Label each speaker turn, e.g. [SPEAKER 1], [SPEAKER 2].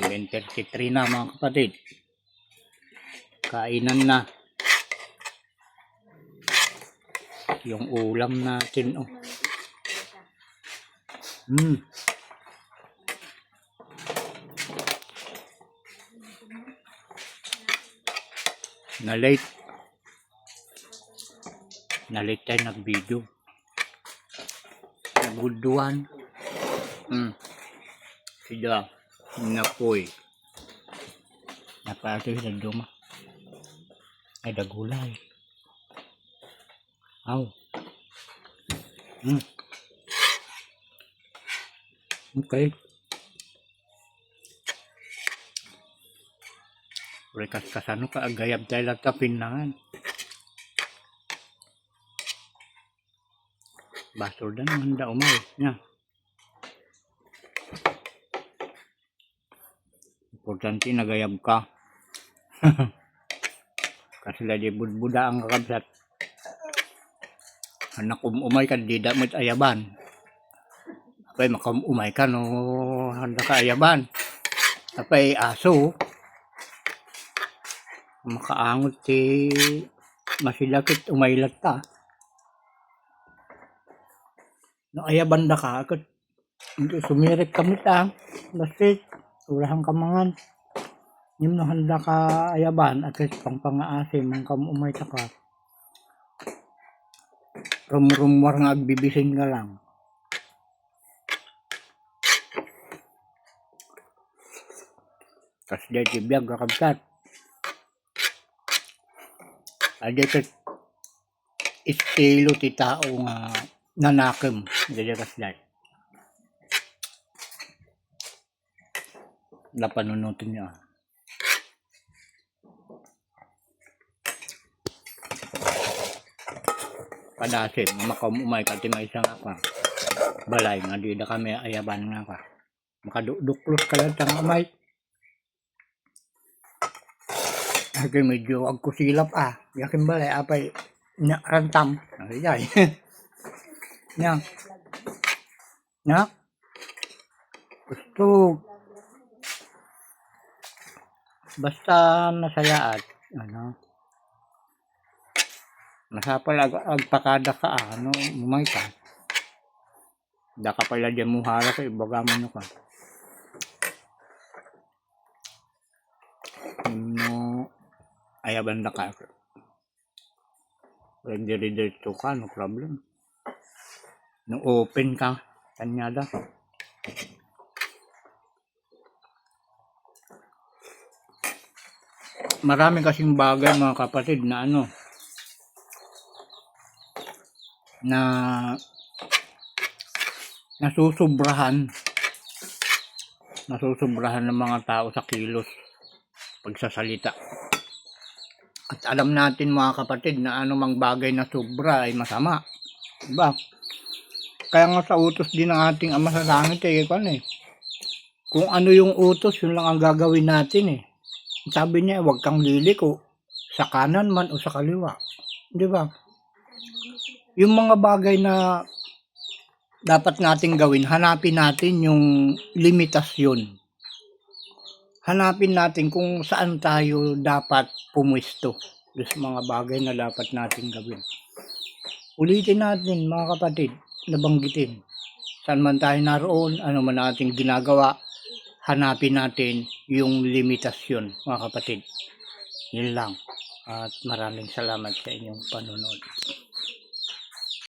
[SPEAKER 1] 7:33 na mga kapatid. Kainan na. Yung ulam natin. Oh. Na-late tayo nag-video. Nagudduan. Sida. Napoy. Napasok sa duma. Ay, dagulay. Aw. Okay. Rekas kasano ka agayab tayo lang tapinangan. Basol dan handa umay nya. Importante nagayab ka. Kasi lagi budbuda ang kakabsat. Anak umay ka di damit ayaban. Apay makumumay ka no handa ka ayaban. Apay aso. Makaangot si masilakit umaylat ta. No ayaban da ka kat sumirik kami ta. Basta urahan kamangan. Yung no handa ka ayaban at least pang pangaasim ang kamumay ta ka. Rumrumwar nga agbibisin ka lang. Kas dia tibiyag kakabsat. Ada ito estilo ti tao nga nanakem. Jadi kasday. Napanunutin niya. Padasim, makamumay ka ti maisang apa. Balay nga di na kami ayaban nga ka. Makaduklos ka lang tang umay. Kasi medyo agkusilap yakin balay apay nya rantam. Ayay. Nya. Nya. Gusto basta nasayaat ano. Masapal agpakada ka ano umay ka. Da ka pala diyan muhara ka ibaga mo ka. Ayaban na ka. Pwede dito ka, no problem. No open ka, kanyada. Marami kasing bagay mga kapatid na ano, na nasusobrahan ng mga tao sa kilos pagsasalita. At alam natin mga kapatid na anumang bagay na sobra ay masama. Diba? Kaya nga sa utos din ng ating Ama sa Langit kung ano yung utos, yun lang ang gagawin natin Sabi niya, huwag kang liliko sa kanan man o sa kaliwa. Diba? Yung mga bagay na dapat nating gawin, hanapin natin yung limitasyon. Hanapin natin kung saan tayo dapat pumwesto sa mga bagay na dapat natin gawin. Ulitin natin mga kapatid, nabanggitin. Saan man tayo naroon, ano man nating ginagawa, hanapin natin yung limitasyon mga kapatid. Yun lang. At maraming salamat sa inyong panonood.